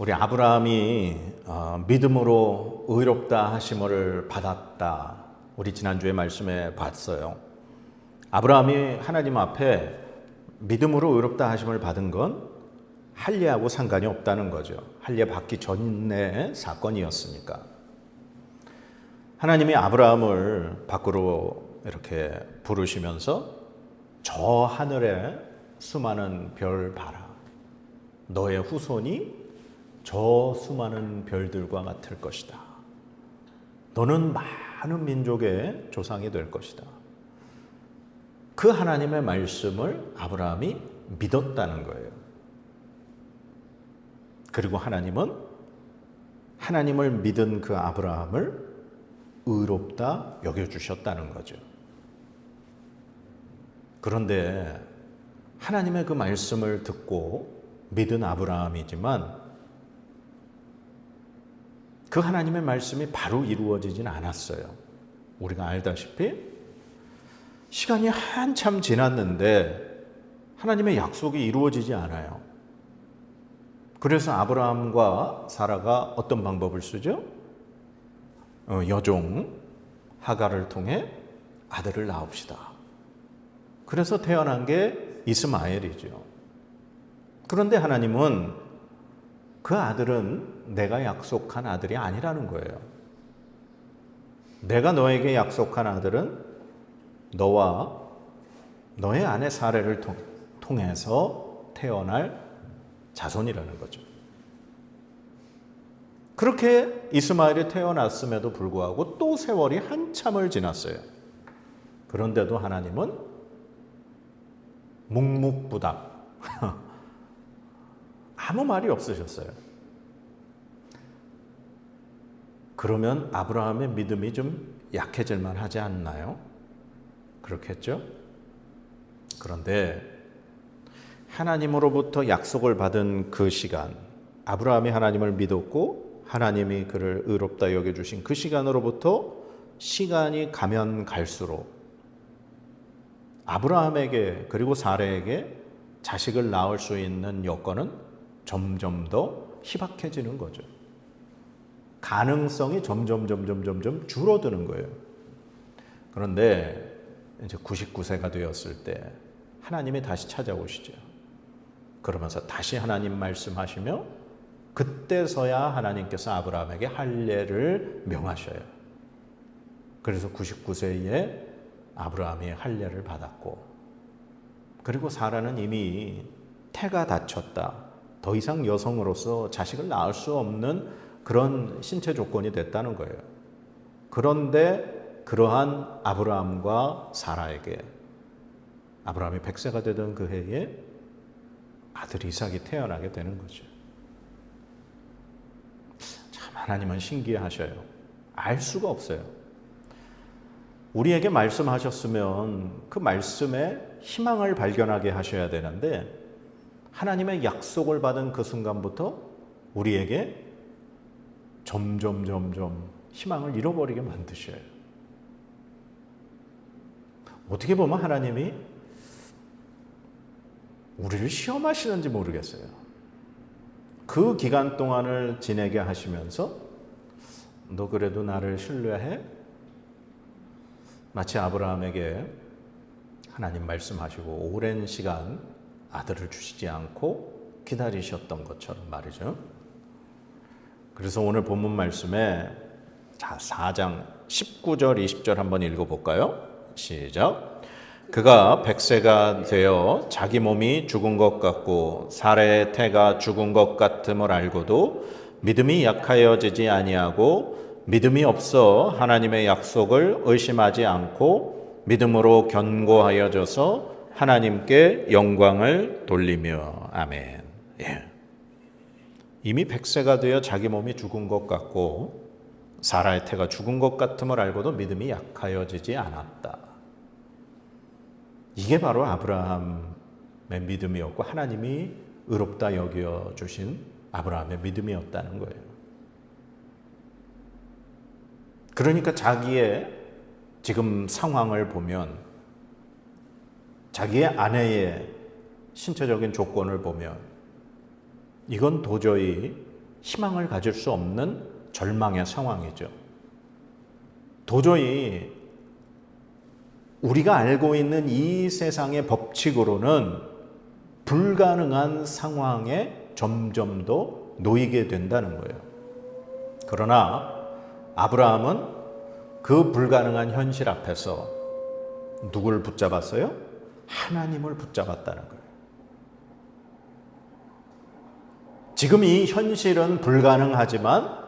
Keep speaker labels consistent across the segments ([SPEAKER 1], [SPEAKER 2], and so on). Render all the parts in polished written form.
[SPEAKER 1] 우리 아브라함이 믿음으로 의롭다 하심을 받았다. 우리 지난주에 말씀에 봤어요. 아브라함이 하나님 앞에 믿음으로 의롭다 하심을 받은 건 할례하고 상관이 없다는 거죠. 할례 받기 전의 사건이었으니까. 하나님이 아브라함을 밖으로 이렇게 부르시면서 저 하늘에 수많은 별 봐라. 너의 후손이 저 수많은 별들과 같을 것이다. 너는 많은 민족의 조상이 될 것이다. 그 하나님의 말씀을 아브라함이 믿었다는 거예요. 그리고 하나님은 하나님을 믿은 그 아브라함을 의롭다 여겨주셨다는 거죠. 그런데 하나님의 그 말씀을 듣고 믿은 아브라함이지만 그 하나님의 말씀이 바로 이루어지진 않았어요. 우리가 알다시피 시간이 한참 지났는데 하나님의 약속이 이루어지지 않아요. 그래서 아브라함과 사라가 어떤 방법을 쓰죠? 여종 하갈을 통해 아들을 낳읍시다. 그래서 태어난 게 이스마엘이죠. 그런데 하나님은 그 아들은 내가 약속한 아들이 아니라는 거예요. 내가 너에게 약속한 아들은 너와 너의 아내 사레를 통해서 태어날 자손이라는 거죠. 그렇게 이스마엘이 태어났음에도 불구하고 또 세월이 한참을 지났어요. 그런데도 하나님은 묵묵부답 아무 말이 없으셨어요. 그러면 아브라함의 믿음이 좀 약해질 만하지 않나요? 그렇겠죠? 그런데 하나님으로부터 약속을 받은 그 시간, 아브라함이 하나님을 믿었고 하나님이 그를 의롭다 여겨주신 그 시간으로부터 시간이 가면 갈수록 아브라함에게 그리고 사레에게 자식을 낳을 수 있는 여건은 점점 더 희박해지는 거죠. 가능성이 점점 줄어드는 거예요. 그런데 이제 99세가 되었을 때 하나님이 다시 찾아오시죠. 그러면서 다시 하나님 말씀하시며 그때서야 하나님께서 아브라함에게 할례를 명하셔요. 그래서 99세에 아브라함이 할례를 받았고, 그리고 사라는 이미 태가 닫혔다. 더 이상 여성으로서 자식을 낳을 수 없는 그런 신체 조건이 됐다는 거예요. 그런데 그러한 아브라함과 사라에게 아브라함이 100세가 되던 그 해에 아들 이삭이 태어나게 되는 거죠. 참 하나님은 신기하셔요. 알 수가 없어요. 우리에게 말씀하셨으면 그 말씀에 희망을 발견하게 하셔야 되는데 하나님의 약속을 받은 그 순간부터 우리에게 점점 희망을 잃어버리게 만드셔요. 어떻게 보면 하나님이 우리를 시험하시는지 모르겠어요. 그 기간 동안을 지내게 하시면서 너 그래도 나를 신뢰해? 마치 아브라함에게 하나님 말씀하시고 오랜 시간 아들을 주시지 않고 기다리셨던 것처럼 말이죠. 그래서 오늘 본문 말씀에 4장 19절 20절 한번 읽어볼까요? 시작. 그가 100세가 되어 자기 몸이 죽은 것 같고 사레의 태가 죽은 것 같음을 알고도 믿음이 약하여지지 아니하고 믿음이 없어 하나님의 약속을 의심하지 않고 믿음으로 견고하여져서 하나님께 영광을 돌리며. 아멘. 예. 이미 100세가 되어 자기 몸이 죽은 것 같고 사라의 태가 죽은 것 같음을 알고도 믿음이 약하여지지 않았다. 이게 바로 아브라함의 믿음이었고 하나님이 의롭다 여겨주신 아브라함의 믿음이었다는 거예요. 그러니까 자기의 지금 상황을 보면, 자기의 아내의 신체적인 조건을 보면 이건 도저히 희망을 가질 수 없는 절망의 상황이죠. 도저히 우리가 알고 있는 이 세상의 법칙으로는 불가능한 상황에 점점 더 놓이게 된다는 거예요. 그러나 아브라함은 그 불가능한 현실 앞에서 누구를 붙잡았어요? 하나님을 붙잡았다는 거예요. 지금 이 현실은 불가능하지만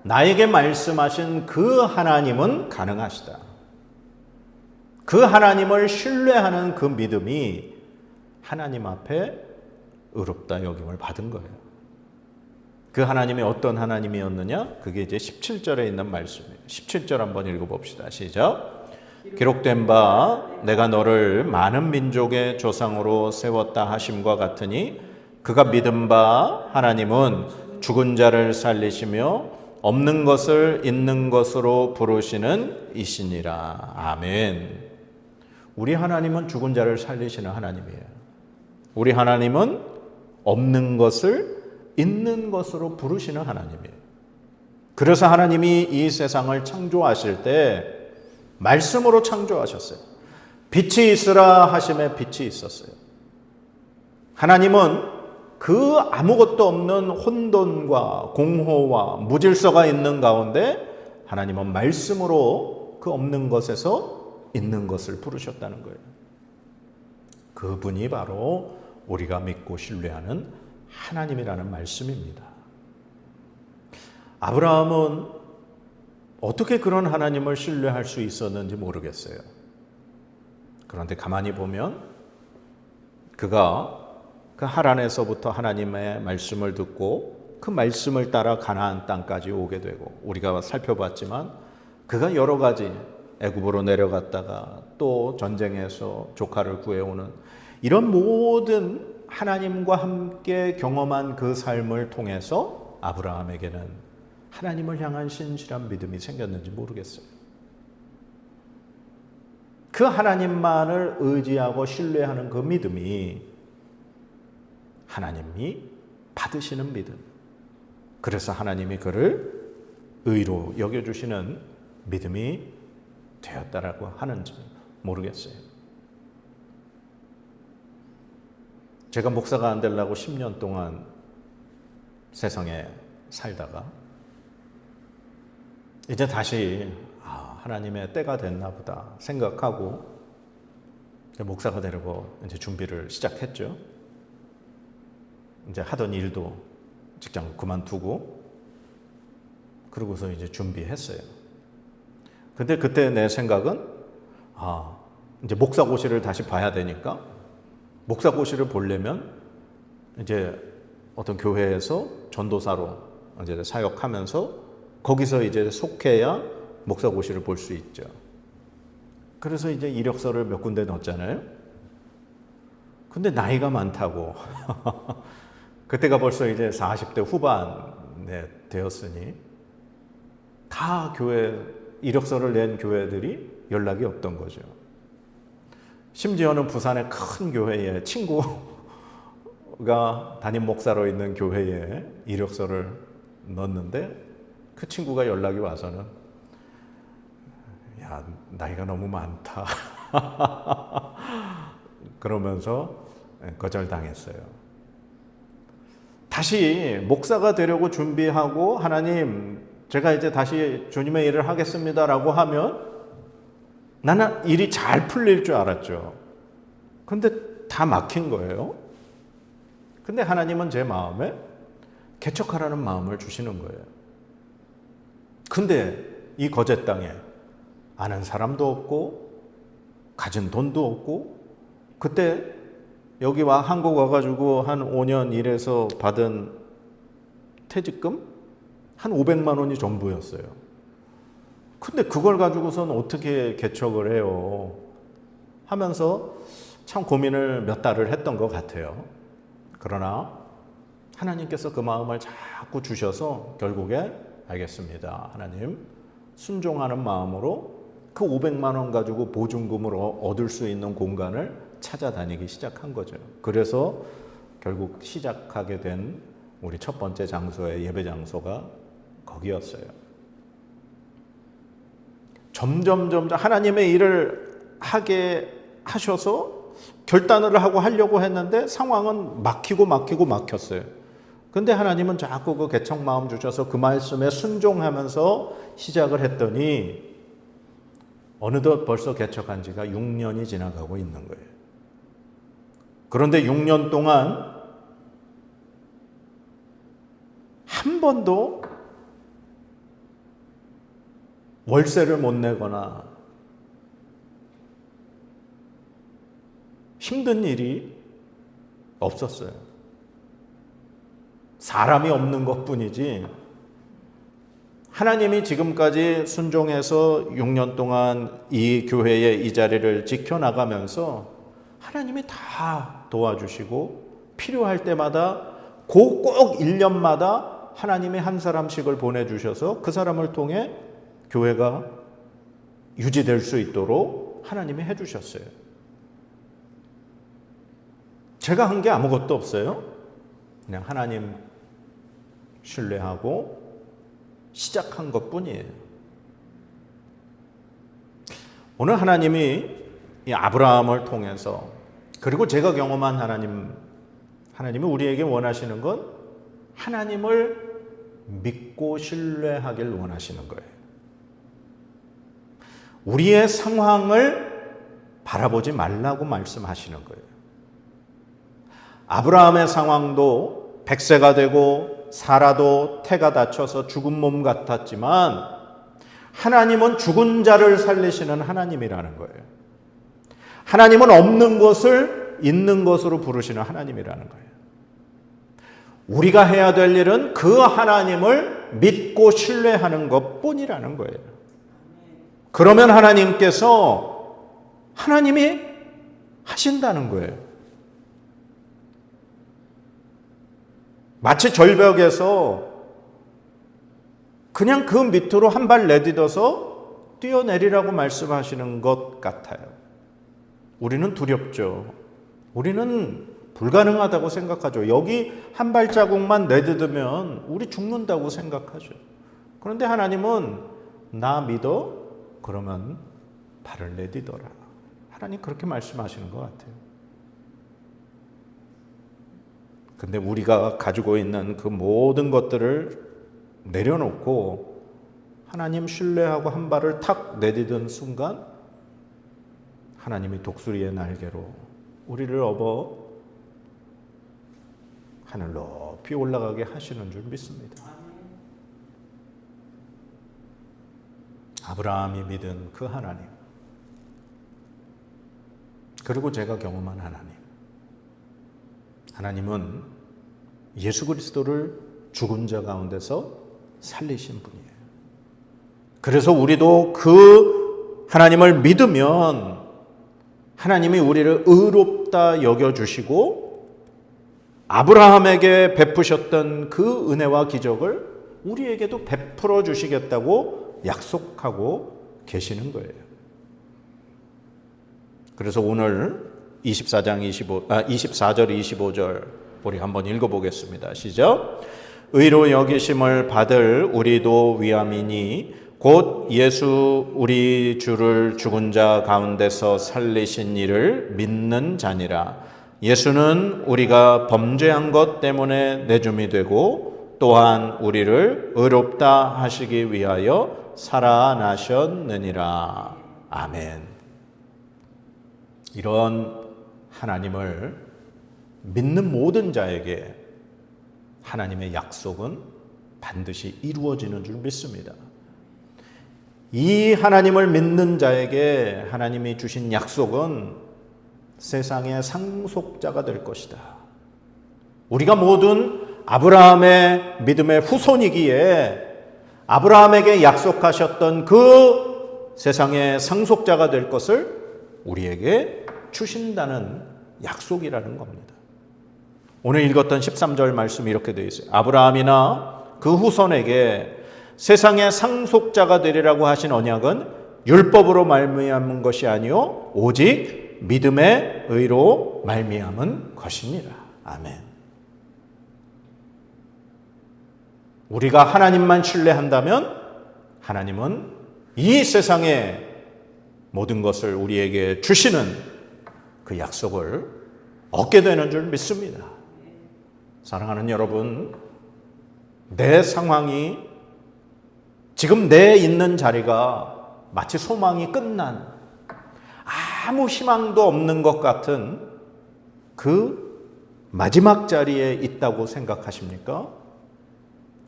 [SPEAKER 1] 나에게 말씀하신 그 하나님은 가능하시다. 그 하나님을 신뢰하는 그 믿음이 하나님 앞에 의롭다 여김을 받은 거예요. 그 하나님이 어떤 하나님이었느냐? 그게 이제 17절에 있는 말씀이에요. 17절 한번 읽어봅시다. 시작. 기록된 바 내가 너를 많은 민족의 조상으로 세웠다 하심과 같으니 그가 믿은 바 하나님은 죽은 자를 살리시며 없는 것을 있는 것으로 부르시는 이시니라. 아멘. 우리 하나님은 죽은 자를 살리시는 하나님이에요. 우리 하나님은 없는 것을 있는 것으로 부르시는 하나님이에요. 그래서 하나님이 이 세상을 창조하실 때 말씀으로 창조하셨어요. 빛이 있으라 하심에 빛이 있었어요. 하나님은 그 아무것도 없는 혼돈과 공허와 무질서가 있는 가운데 하나님은 말씀으로 그 없는 것에서 있는 것을 부르셨다는 거예요. 그분이 바로 우리가 믿고 신뢰하는 하나님이라는 말씀입니다. 아브라함은 어떻게 그런 하나님을 신뢰할 수 있었는지 모르겠어요. 그런데 가만히 보면 그가 그 하란에서부터 하나님의 말씀을 듣고 그 말씀을 따라 가나안 땅까지 오게 되고 우리가 살펴봤지만 그가 여러 가지 애굽으로 내려갔다가 또 전쟁에서 조카를 구해오는 이런 모든 하나님과 함께 경험한 그 삶을 통해서 아브라함에게는 하나님을 향한 신실한 믿음이 생겼는지 모르겠어요. 그 하나님만을 의지하고 신뢰하는 그 믿음이 하나님이 받으시는 믿음. 그래서 하나님이 그를 의로 여겨주시는 믿음이 되었다라고 하는지 모르겠어요. 제가 목사가 안 되려고 10년 동안 세상에 살다가 이제 다시 하나님의 때가 됐나 보다 생각하고 목사가 되려고 이제 준비를 시작했죠. 이제 하던 일도 직장 그만두고 그러고서 이제 준비했어요. 근데 그때 내 생각은 이제 목사고시를 다시 봐야 되니까 목사고시를 보려면 이제 어떤 교회에서 전도사로 이제 사역하면서 거기서 이제 속해야 목사고시를 볼 수 있죠. 그래서 이제 이력서를 몇 군데 넣었잖아요. 근데 나이가 많다고 그때가 벌써 이제 40대 후반에 되었으니 다 교회 이력서를 낸 교회들이 연락이 없던 거죠. 심지어는 부산의 큰 교회에 친구가 담임 목사로 있는 교회에 이력서를 넣었는데 그 친구가 연락이 와서는 야, 나이가 너무 많다 그러면서 거절당했어요. 다시 목사가 되려고 준비하고 하나님 제가 이제 다시 주님의 일을 하겠습니다라고 하면 나는 일이 잘 풀릴 줄 알았죠. 근데 다 막힌 거예요. 근데 하나님은 제 마음에 개척하라는 마음을 주시는 거예요. 근데 이 거제 땅에 아는 사람도 없고 가진 돈도 없고 그때 여기 한국 와가지고 한 5년 일해서 받은 퇴직금 한 500만 원이 전부였어요. 근데 그걸 가지고선 어떻게 개척을 해요? 하면서 참 고민을 몇 달을 했던 것 같아요. 그러나 하나님께서 그 마음을 자꾸 주셔서 결국에 알겠습니다. 하나님 순종하는 마음으로 그 500만 원 가지고 보증금으로 얻을 수 있는 공간을 찾아다니기 시작한 거죠. 그래서 결국 시작하게 된 우리 첫 번째 장소의 예배 장소가 거기였어요. 점점 하나님의 일을 하게 하셔서 결단을 하려고 했는데 상황은 막혔어요. 근데 하나님은 자꾸 그 개척 마음 주셔서 그 말씀에 순종하면서 시작을 했더니 어느덧 벌써 개척한 지가 6년이 지나가고 있는 거예요. 그런데 6년 동안 한 번도 월세를 못 내거나 힘든 일이 없었어요. 사람이 없는 것뿐이지 하나님이 지금까지 순종해서 6년 동안 이 교회의 이 자리를 지켜나가면서 하나님이 다 도와주시고 필요할 때마다 꼭 1년마다 하나님이 한 사람씩을 보내주셔서 그 사람을 통해 교회가 유지될 수 있도록 하나님이 해주셨어요. 제가 한 게 아무것도 없어요. 그냥 하나님 신뢰하고 시작한 것뿐이에요. 오늘 하나님이 이 아브라함을 통해서 그리고 제가 경험한 하나님이 우리에게 원하시는 건 하나님을 믿고 신뢰하길 원하시는 거예요. 우리의 상황을 바라보지 말라고 말씀하시는 거예요. 아브라함의 상황도 100세가 되고 사라도 태가 다쳐서 죽은 몸 같았지만 하나님은 죽은 자를 살리시는 하나님이라는 거예요. 하나님은 없는 것을 있는 것으로 부르시는 하나님이라는 거예요. 우리가 해야 될 일은 그 하나님을 믿고 신뢰하는 것뿐이라는 거예요. 그러면 하나님이 하신다는 거예요. 마치 절벽에서 그냥 그 밑으로 한 발 내딛어서 뛰어내리라고 말씀하시는 것 같아요. 우리는 두렵죠. 우리는 불가능하다고 생각하죠. 여기 한 발자국만 내딛으면 우리 죽는다고 생각하죠. 그런데 하나님은 나 믿어? 그러면 발을 내딛어라. 하나님 그렇게 말씀하시는 것 같아요. 근데 우리가 가지고 있는 그 모든 것들을 내려놓고 하나님 신뢰하고 한 발을 탁 내딛은 순간 하나님이 독수리의 날개로 우리를 업어 하늘 높이 올라가게 하시는 줄 믿습니다. 아브라함이 믿은 그 하나님, 그리고 제가 경험한 하나님은 예수 그리스도를 죽은 자 가운데서 살리신 분이에요. 그래서 우리도 그 하나님을 믿으면 하나님이 우리를 의롭다 여겨주시고 아브라함에게 베푸셨던 그 은혜와 기적을 우리에게도 베풀어 주시겠다고 약속하고 계시는 거예요. 그래서 오늘 24절 25절 우리 한번 읽어보겠습니다. 시작. 의로 여기심을 받을 우리도 위함이니 곧 예수 우리 주를 죽은 자 가운데서 살리신 이를 믿는 자니라. 예수는 우리가 범죄한 것 때문에 내줌이 되고 또한 우리를 의롭다 하시기 위하여 살아나셨느니라. 아멘. 이런 하나님을 믿는 모든 자에게 하나님의 약속은 반드시 이루어지는 줄 믿습니다. 이 하나님을 믿는 자에게 하나님이 주신 약속은 세상의 상속자가 될 것이다. 우리가 모든 아브라함의 믿음의 후손이기에 아브라함에게 약속하셨던 그 세상의 상속자가 될 것을 우리에게 주신다는 약속이라는 겁니다. 오늘 읽었던 13절 말씀이 이렇게 되어 있어요. 아브라함이나 그 후손에게 세상의 상속자가 되리라고 하신 언약은 율법으로 말미암은 것이 아니요 오직 믿음의 의로 말미암은 것이니라. 아멘. 우리가 하나님만 신뢰한다면 하나님은 이 세상의 모든 것을 우리에게 주시는 그 약속을 얻게 되는 줄 믿습니다. 사랑하는 여러분, 내 상황이 지금 내 있는 자리가 마치 소망이 끝난 아무 희망도 없는 것 같은 그 마지막 자리에 있다고 생각하십니까?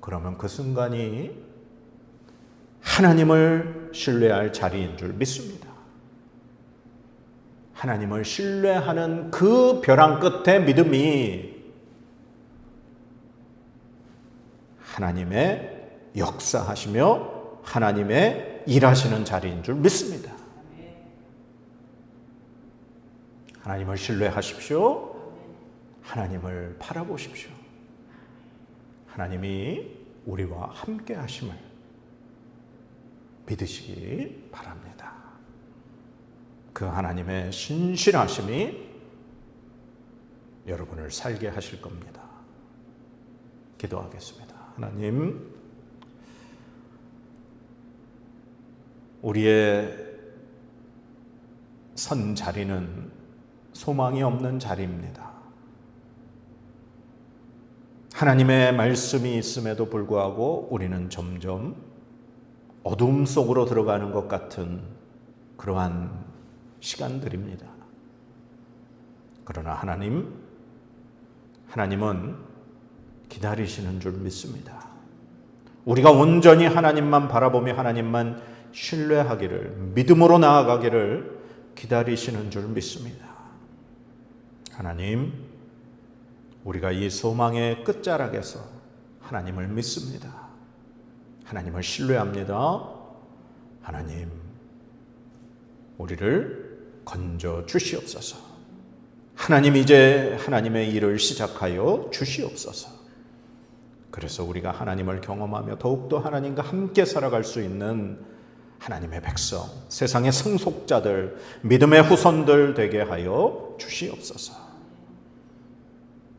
[SPEAKER 1] 그러면 그 순간이 하나님을 신뢰할 자리인 줄 믿습니다. 하나님을 신뢰하는 그 벼랑 끝에 믿음이 하나님의 역사하시며 하나님의 일하시는 자리인 줄 믿습니다. 하나님을 신뢰하십시오. 하나님을 바라보십시오. 하나님이 우리와 함께 하심을 믿으시기 바랍니다. 그 하나님의 신실하심이 여러분을 살게 하실 겁니다. 기도하겠습니다. 하나님, 우리의 선 자리는 소망이 없는 자리입니다. 하나님의 말씀이 있음에도 불구하고 우리는 점점 어둠 속으로 들어가는 것 같은 그러한 시간들입니다. 그러나 하나님은 기다리시는 줄 믿습니다. 우리가 온전히 하나님만 바라보며 하나님만 신뢰하기를, 믿음으로 나아가기를 기다리시는 줄 믿습니다. 하나님, 우리가 이 소망의 끝자락에서 하나님을 믿습니다. 하나님을 신뢰합니다. 하나님, 우리를 건져 주시옵소서. 하나님, 이제 하나님의 일을 시작하여 주시옵소서. 그래서 우리가 하나님을 경험하며 더욱더 하나님과 함께 살아갈 수 있는 하나님의 백성, 세상의 상속자들, 믿음의 후손들 되게 하여 주시옵소서.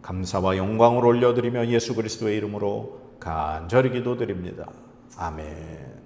[SPEAKER 1] 감사와 영광을 올려드리며 예수 그리스도의 이름으로 간절히 기도드립니다. 아멘.